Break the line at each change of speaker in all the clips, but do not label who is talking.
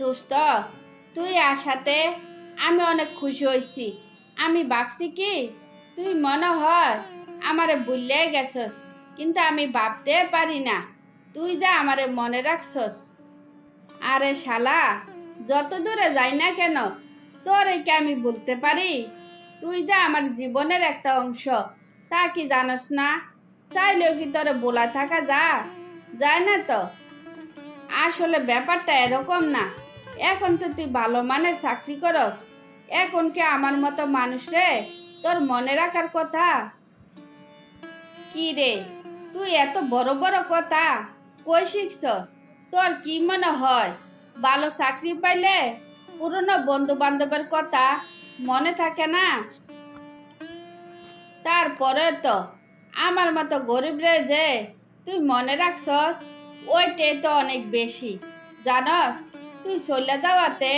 দোস্ত, তুই আসাতে আমি অনেক খুশি হয়েছি। আমি ভাবছি কি তুই মনে হয় আমারে ভুলে গেছস, কিন্তু আমি ভাবতে পারি না তুই যা আমারে মনে রাখছস। আরে শালা, যত দূরে যাই না কেন তোরে কি আমি বলতে পারি? তুই যা আমার জীবনের একটা অংশ, তা কি জানোস না? চাইলেও কি তোরে বলা থাকা যায় না তো। আসলে ব্যাপারটা এরকম না। এখন তো তুই ভালো মানের চাকরি করস, এখন কি আমার মতো মানুষ রে তোর মনে রাখার কথা? কি রে, তুই এত বড় বড় কথা কই শিখছস? তোর কি মনে হয় ভালো চাকরি পাইলে পুরনো বন্ধু বান্ধবের কথা মনে থাকে না? তারপরে তো আমার মতো গরিব রে যে তুই মনে রাখছস, ওইটাই তো অনেক বেশি। জানস, তুই চলে যাওয়াতে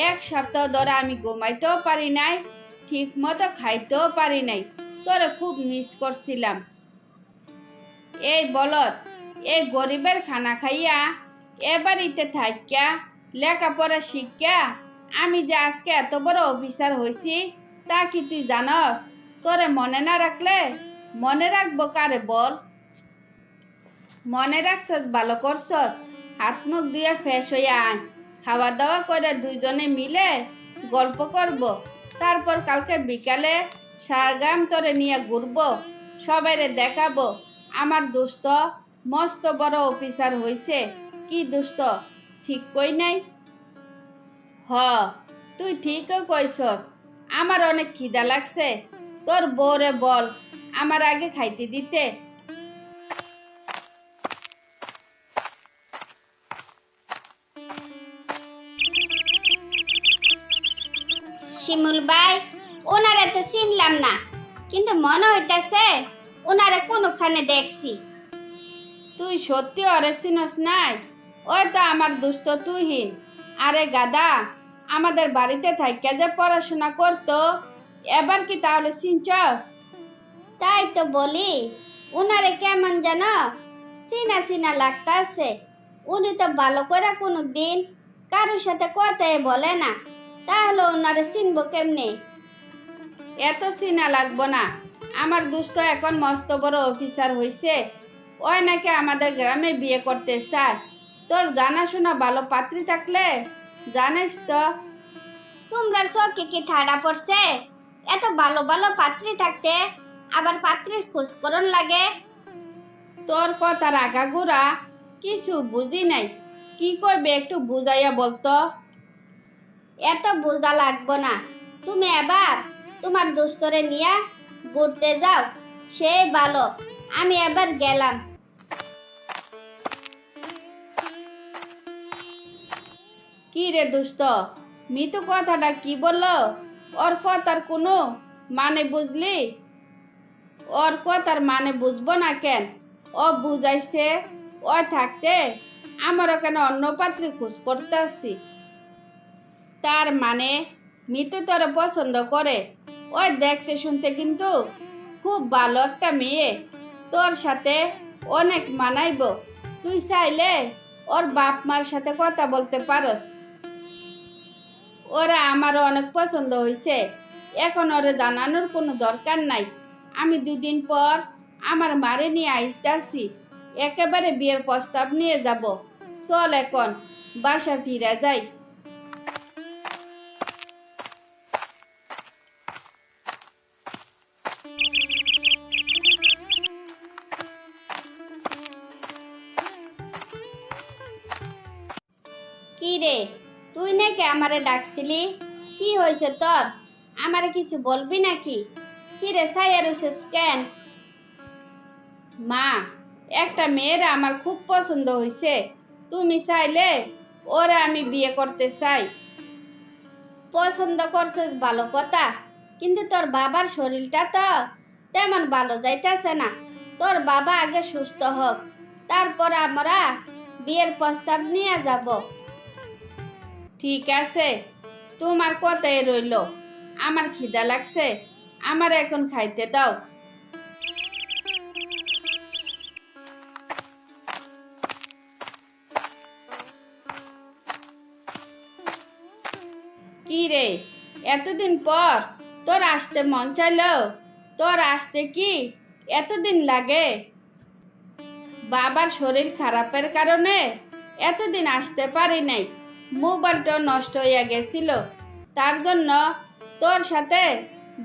1 সপ্তাহ ধরে আমি ঘুমাইতেও পারি নাই, ঠিক মতো খাইতেও পারি নাই। তোরে খুব মিস করছিলাম। এই বলত, এই গরিবের খানা খাইয়া এ বাড়িতে থাকিয়া লেখাপড়া শিখিয়া আমি যে আজকে এত বড় অফিসার হয়েছি, তা কি তুই জানস? তোরে মনে না রাখলে মনে রাখবো কারে বল? মনে রাখছস, ভালো করছস। হাত মুখ দিয়ে ফ্রেশ হইয়া আয়, খাওয়া দাওয়া করে দুইজনে মিলে গল্প করব। তারপর কালকে বিকালে সারগাম তোরে নিয়ে ঘুরবো, সবাইরে দেখাবো আমার দোস্ত মস্ত বড় অফিসার হইছে। কি দোস্ত, ঠিক কই নাই? হ, তুই ঠিকই কইছস। আমার অনেক খিদা লাগছে, তোর বউরে বল আমার আগে খাইতে দিতে।
শিমুল ভাই, ওনারে তো চিনলাম না, কিন্তু মনে হইতাছে ওনারে কোনখানে দেখছি।
তুই সত্যি ওরে চিনস নাই? ওই তো আমার দোস্ত তুহিন। আরে গাদা, আমাদের বাড়িতে থাইকা যে পড়াশোনা করতো, এবার কি তাহলে চিনছস?
তাই তো বলি, ওনারে কেমন যেন চিনা চিনা লাগতাছে। উনি তো ভালো করে কোনো দিন কারোর সাথে কথাই বলে না, তাহলে ওনারে চিনবো কেমনে?
এত চিনা লাগবো না। আমার দোস্ত এখন মস্ত বড় অফিসার হইছে। ওই নাকি আমাদের গ্রামে বিয়ে করতে চায়। তোর জানাশোনা ভালো পাত্রী থাকলে জানিস তো।
তোমরা চোখে কি ঠাড়া পড়ছে? এত ভালো ভালো পাত্রী থাকতে আবার পাত্রীর খোঁজ করন লাগে?
তোর কথার আগাগোড়া কিছু বুঝি নাই। কি কইবে একটু বুঝাইয়া বলতো।
এত বোঝা লাগবো না। তুমি এবার তোমার দোস্তরে নিয়ে ঘুরতে যাও, সে ভালো। আমি এবার গেলাম।
কি রে দোস্ত, মিতু কথাটা কি বললো? ওর কথার কোনো মানে বুঝলি? ওর কথার মানে বুঝবো না কেন? ও বুঝাইছে ও থাকতে আমারও কেন অন্য পাত্রী খোঁজ করতে আসছি। তার মানে মিতু তোরে পছন্দ করে। ওই দেখতে শুনতে কিন্তু খুব ভালো একটা মেয়ে, তোর সাথে অনেক মানাইব। তুই চাইলে ওর বাপ মার সাথে কথা বলতে পারস। ওরা আমারও অনেক পছন্দ হয়েছে, এখন ওরে জানানোর কোনো দরকার নাই। আমি 2 দিন পর আমার মারে নিয়ে আসতেছি, একেবারে বিয়ের প্রস্তাব নিয়ে যাব। চল এখন বাসা ফিরে যাই।
কি রে, তুই নাকি আমারে ডাকছিলি? কি হয়েছে তোর? আমারে কিছু বলবি নাকি? কি রে সাইয়া রইছিস কেন?
মা, একটা মেয়ের আমার খুব পছন্দ হয়েছে। তুমি চাইলে ওরা আমি বিয়ে করতে চাই।
পছন্দ করছিস ভালো কথা, কিন্তু তোর বাবার শরীরটা তো তেমন ভালো যাইতেছে না। তোর বাবা আগে সুস্থ হোক, তারপর আমরা বিয়ের প্রস্তাব নিয়ে যাব।
ঠিক আছে, তোমার কথাই রইল। আমার খিদা লাগছে, আমার এখন খাইতে দাও। কি রে, এতদিন পর তোর আসতে মন চাইলো? তোর আসতে কি এতদিন লাগে? বাবার শরীর খারাপের কারণে এতদিন আসতে পারি নাই। মোবাইলটা নষ্ট হইয়া গেছিল, তার জন্য তোর সাথে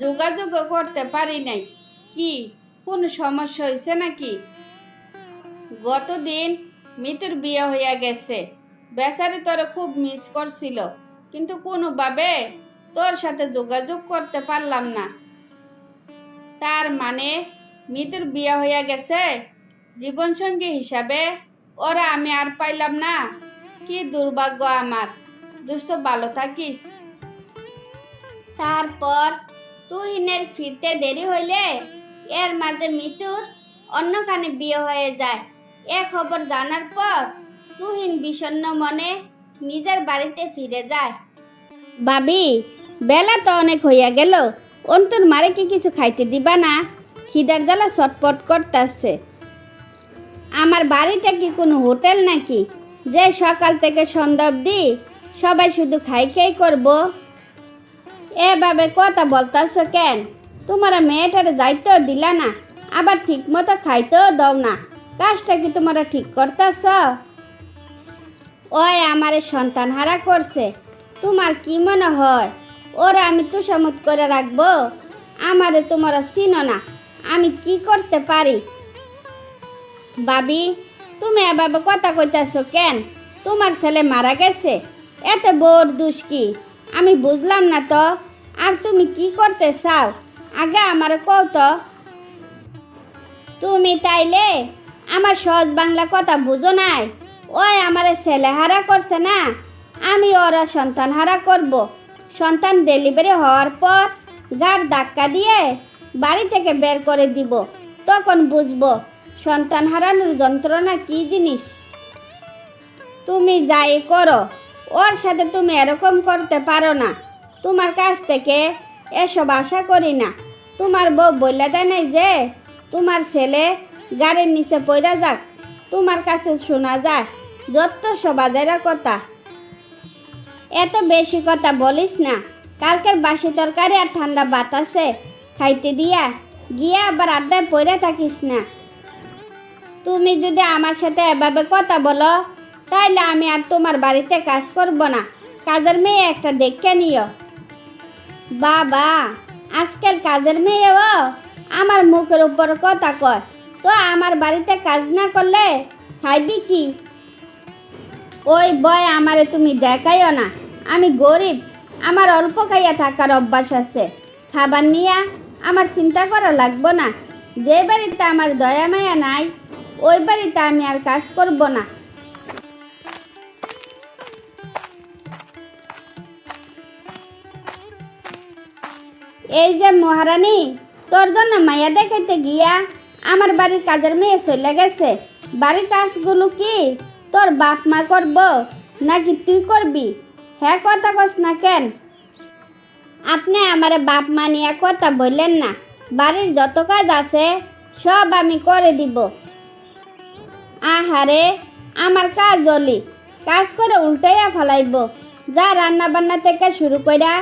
যোগাযোগ করতে পারি নাই। কি কোন সমস্যা হয়েছে নাকি? গতদিন মিতুর বিয়ে হইয়া গেছে, বেচারি তোরে খুব মিস করছিল, কিন্তু কোনোভাবে তোর সাথে যোগাযোগ করতে পারলাম না। তার মানে মিতুর বিয়ে হইয়া গেছে, জীবনসঙ্গী হিসাবে ওরা আমি আর পাইলাম না। কি দুর্ভাগ্য আমার। দোস্ত, ভালো থাকিস।
তারপর তুহিনের ফিরতে দেরি হইলে এর মাঝে মিতুর অন্যখানে বিয়ে হয়ে যায়। এ খবর জানার পর তুহিন বিষণ্ণ মনে নিজের বাড়িতে ফিরে যায়। ভাবি, বেলা তো অনেক হইয়া গেল, অন্তর মারে কি কিছু খাইতে দিবা না? খিদার জ্বালা ছটপট করতেছে। আমার বাড়িটা কি কোনো হোটেল নাকি যে সকাল থেকে সন্ধ্যা অবধি সবাই শুধু খাই খাই করবো? এভাবে কথা বলতেছ কেন? তোমরা মেয়েটারে যাইতেও দিলা না, আবার ঠিক মতো খাইতেও দাও না। কাজটা কি তোমরা ঠিক করতেছ? ওই আমারে সন্তান হারা করছে, তোমার কি মনে হয় ওরা আমি তুষামত করে রাখবো? আমারে তোমরা চিনো না, আমি কি করতে পারি? ভাবি, তুমি এভাবে কথা কইতেছ কেন? তোমার ছেলে মারা গেছে, এত বড় দোষ কি? আমি বুঝলাম না তো। আর তুমি কি করতে চাও আগে আমারে কও তো। তুমি তাইলে আমার সহজ বাংলা কথা বুঝো নাই? ওই আমারে ছেলে হারা করছে না, আমি ওরা সন্তান হারা করব। সন্তান ডেলিভারি হওয়ার পর গাড় ধাক্কা দিয়ে বাড়ি থেকে বের করে দিব, তখন বুঝবো সন্তান হারানোর যন্ত্রণা কি জিনিস। তুমি যাই করো, ওর সাথে তুমি এরকম করতে পারো না। তোমার কাছ থেকে এসব আশা করি না। তোমার বউ বললে দেয় নাই যে তোমার ছেলে গাড়ির নিচে পড়া যাক? তোমার কাছে শোনা যায় যত সবাজের কথা। এত বেশি কথা বলিস না। কালকের বাসি তরকারি আর ঠান্ডা বাতাসে খাইতে দিয়া গিয়া আবার আড্ডায় পড়ে থাকিস না। তুমি যদি আমার সাথে এভাবে কথা বলো তাইলে আমি আর তোমার বাড়িতে কাজ করব না। কাজের মেয়ে একটা দেখে নিও। বাবা, আজকাল কাজের মেয়েও আমার মুখের উপর কথা কয়। তো আমার বাড়িতে কাজ না করলে খাইবি কি? ওই বয় আমারে তুমি দেখাইও না। আমি গরিব, আমার অল্প খাইয়া থাকার অভ্যাস আছে। খাবার নিয়ে আমার চিন্তা করা লাগবো না। যে বাড়িতে আমার দয়া মায়া নাই ওই বাড়িতে আমি আর কাজ করব না। এই যে মহারানী, তোর জন্য মায়া দেখাইতে গিয়া আমার বাড়ির কাজের মেয়ে চলে গেছে। বাড়ির কাজগুলো কি তোর বাপ মা করব নাকি তুই করবি? হ্যাঁ, কথা কস না কেন? আপনি আমার বাপ মা নিয়ে কথা বললেন না। বাড়ির যত কাজ আছে সব আমি করে দিব। আহারে, আমার কাজ জলি কাজ করে উল্টাইয়া ফেলাইব। যা রান্না বান্না থেকে শুরু কইরা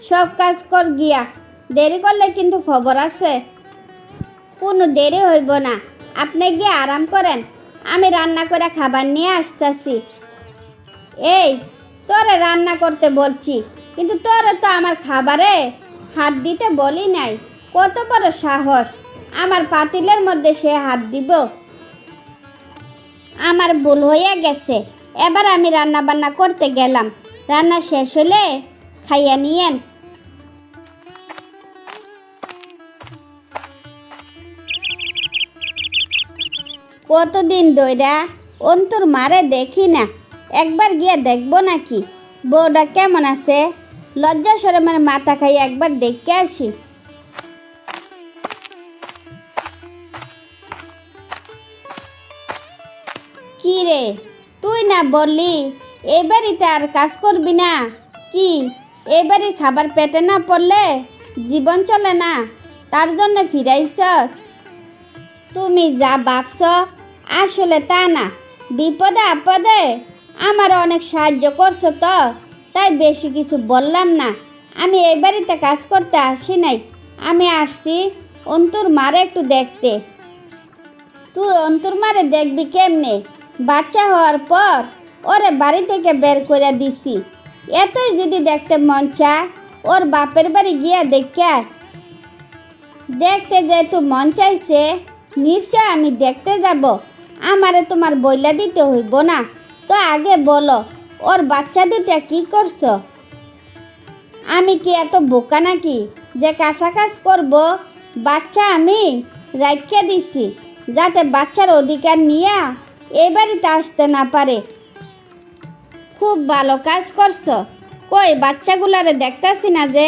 সব কাজ কর গিয়া। দেরি করলে কিন্তু খবর আছে। কোনো দেরি হইব না, আপনি গিয়ে আরাম করেন। আমি রান্না করে খাবার নিয়ে আসতেছি। এই, তোরে রান্না করতে বলছি, কিন্তু তোরে তো আমার খাবারে হাত দিতে বলি নাই। কত বড় সাহস আমার পাতিলের মধ্যে সে হাত দিব? আমার ভুল হইয়া গেছে। এবার আমি রান্না বান্না করতে গেলাম। রান্না শেষ হলে খাইয়া নিয়েন। কতদিন ধইরা অন্তর মারে দেখি না, একবার গিয়া দেখবো নাকি বউটা কেমন আছে। লজ্জা শরমের মাথা খাই একবার দেখে আসি। কি রে, তুই না বললি এই বাড়িতে আর কাজ করবি না? কি এই বাড়ির খাবার পেটে না পড়লে জীবন চলে না, তার জন্য ফিরাইছস? তুমি যা ভাবছ আসলে তা না। বিপদে আপদে আমার অনেক সাহায্য করছো তো, তাই বেশি কিছু বললাম না। আমি এই বাড়িতে কাজ করতে আসি নাই, আমি আসছি অন্তুর মারে একটু দেখতে। তুই অন্তুর মারে দেখবি কেমনে? বাচ্চা হওয়ার পর ওরে বাড়ি থেকে বের করে দিছি। এতই যদি দেখতে মন চায় ওর বাপের বাড়ি গিয়া দেখে দেখতে যেহেতু মন চাইছে নিশ্চয় আমি দেখতে যাব। আমারে তোমার বইলা দিতে হইব না। তো আগে বলো ওর বাচ্চা দুটা কি করছো? আমি কি এত বোকা নাকি যে কাঁচা কাজ করব? বাচ্চা আমি রাখিয়া দিছি যাতে বাচ্চার অধিকার নিয়ে এই বাড়িতে আসতে না পারে। খুব ভালো কাজ করছো। কই বাচ্চাগুলারে দেখতাছি না যে?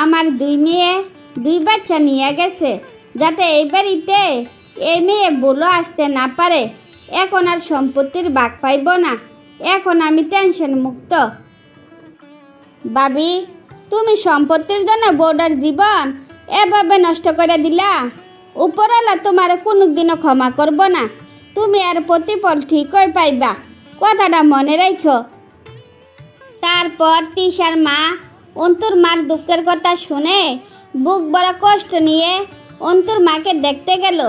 আমার 2 মেয়ে 2 বাচ্চা নিয়ে গেছে যাতে এই বাড়িতে এই মেয়ে বলো আসতে না পারে। এখন আর সম্পত্তির ভাগ পাইব না। এখন আমি টেনশন মুক্ত। ভাবি, তুমি সম্পত্তির জন্য বউটার জীবন এভাবে নষ্ট করে দিলা। উপরওয়ালা তোমার কোনোদিনও ক্ষমা করব না। তুমি আর প্রতিফল ঠিকই পাইবা, কথাটা মনে রাখো। তারপর তিশার মা অন্তুর মার দুঃখের কথা শুনে বুক বড় কষ্ট নিয়ে অন্তুর মাকে দেখতে গেল।